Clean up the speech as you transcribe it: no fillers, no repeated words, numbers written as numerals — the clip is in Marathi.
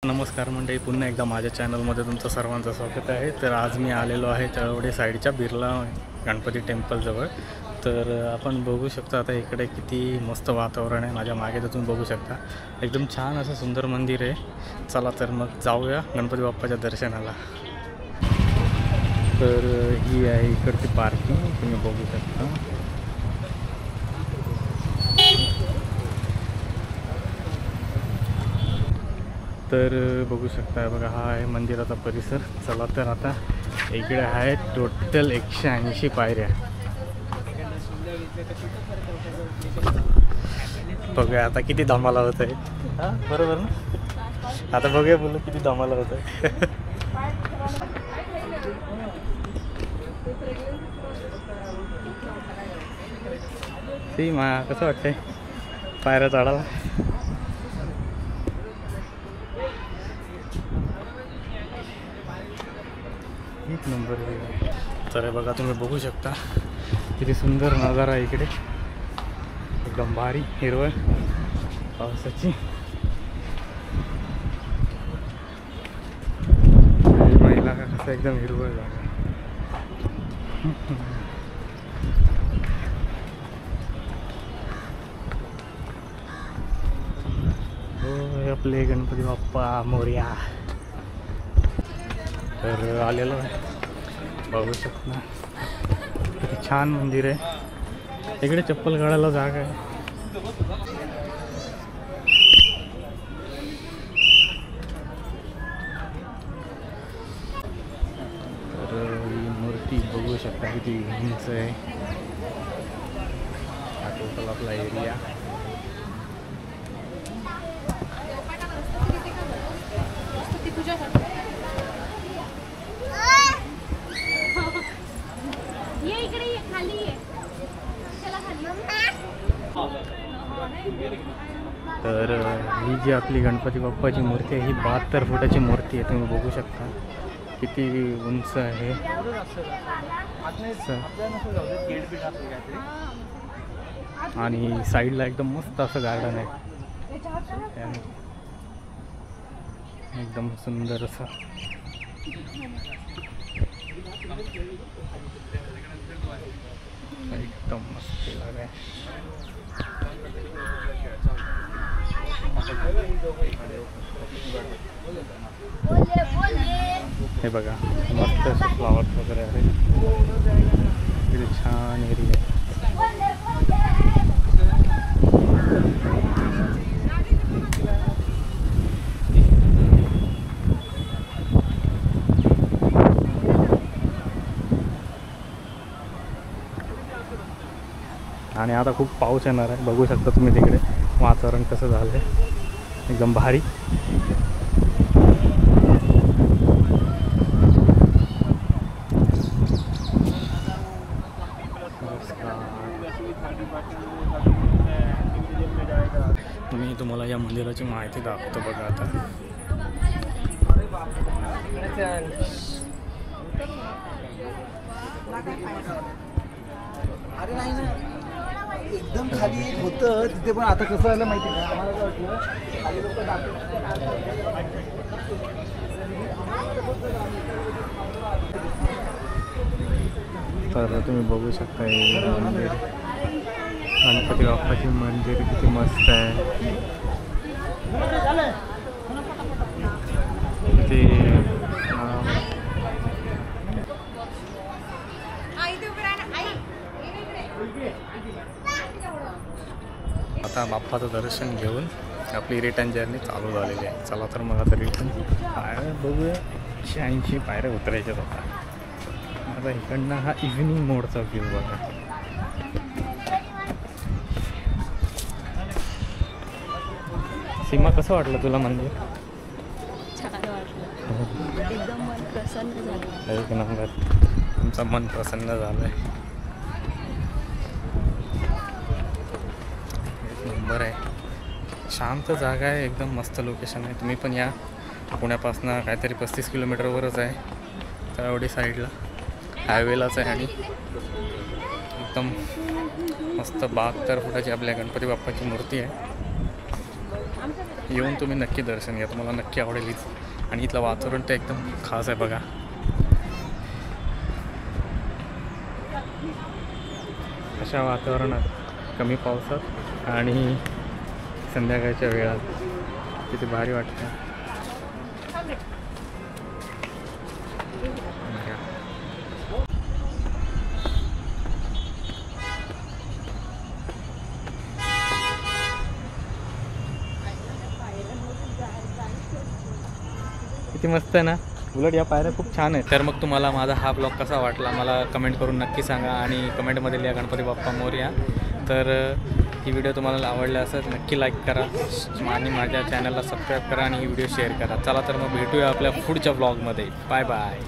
नमस्कार मंडळी, पुन्हा एकदा माझ्या चॅनलमध्ये तुमचं सर्वांचं स्वागत आहे. तर आज मी आलेलो आहे तळवडे साईडच्या बिर्ला गणपती टेम्पलजवळ. तर आपण बघू शकता आता इकडे किती मस्त वातावरण आहे. माझ्या मागे तर तुम्ही बघू शकता एकदम छान असं सुंदर मंदिर आहे. चला तर मग जाऊया गणपती बाप्पाच्या दर्शनाला. तर ही आहे इकडची पार्किंग, तुम्ही बघू शकता. तर बघू शकता बघा, हा आहे मंदिराचा परिसर. चला तर आता इकडे आहे टोटल 180 पायऱ्या. बघूया आता किती धमाला होत आहे. हां बरोबर ना, आता बघूया बोलू किती धमाला होत आहे. ती कसं वाटतंय पायऱ्या चढायला. एक नंबर. तर बघा तुम्ही बघू शकता किती सुंदर नजारा आहे इकडे. एकदम भारी हिरवळ पावसाची. महिला का कसं एकदम हिरवळ जागा. हो आपले गणपती बाप्पा मोरया. तर आलेलो आहे, बघू शकता किती छान मंदिर आहे. इकडे चप्पल काढायला जागा आहे. तर ही मूर्ती बघू शकता किती उंच आहे. हा टोटल आपला एरिया. तर ही जी आपली गणपती बाप्पाची मूर्ती आहे ही 72 फुटाची मूर्ती आहे. तुम्ही बघू शकता किती उंच आहे. आणि साईडला एकदम मस्त असं गार्डन आहे, एकदम सुंदर असं. एकदम मस्त लाग आहे. हे बघा मस्त असं फ्लावर्स वगैरे आहे. किती छान एरिया आहे. आणि आता खूप पाऊस येणार आहे. बघू शकता तुम्ही तिकडे वातावरण कसं झालं आहे, एकदम भारी. मी तुम्हाला या मंदिराची माहिती दाखवतो. बघा आता अरे नाही ना, एकदम खाली होतं तिथे, पण आता कसं झालं माहिती आहे का, आम्हाला काय वाटलं खाली लोक तर तुम्ही बघू शकता मंदिर, गणपती बाप्पाचे मंदिर किती मस्त आहे. ते आता बाप्पाचं दर्शन घेऊन आपली रिटर्न जर्नी चालू झालेली आहे. चला तर मग आता रिटर्न पायऱ्या बघूया. 180 पायऱ्या उतरायच्याच होता. आता इकडनं हा इव्हिनिंग मोडचा व्ह्यू बघा. सीमा कसं वाटलं तुला मंदिर? छान वाटलं, एकदम मन प्रसन्न झालं. एक नंबर, तुमचं मन प्रसन्न झालं आहे. एक नंबर आहे, शांत जागा आहे, एकदम मस्त लोकेशन आहे. तुम्ही पण या. पुण्यापासून काहीतरी 35 किलोमीटरवरच आहे. तळवडे साईडला हायवेलाच आहे. आणि एकदम मस्त 72 फुटाची आपल्या गणपती बाप्पाची मूर्ती आहे. येऊन तुम्ही नक्की दर्शन घ्या, तुम्हाला नक्की आवडेल इथं. आणि इथलं वातावरण तर एकदम खास आहे बघा. अशा वातावरणात कमी पावसात आणि संध्याकाळच्या वेळात किती भारी वाटतं. किती मस्त आहे ना. उलट या पायऱ्या खूप छान आहे. तर मग तुम्हाला माझा हा ब्लॉग कसा वाटला मला कमेंट करून नक्की सांगा आणि कमेंटमध्ये लिहा गणपती बाप्पा मोरया. तर ही व्हिडिओ तुम्हाला आवडला असेल नक्की लाईक करा आणि माझ्या चॅनलला सबस्क्राईब करा आणि ही व्हिडिओ शेअर करा. चला तर मग भेटूया आपल्या पुढच्या ब्लॉगमध्ये. Bye bye.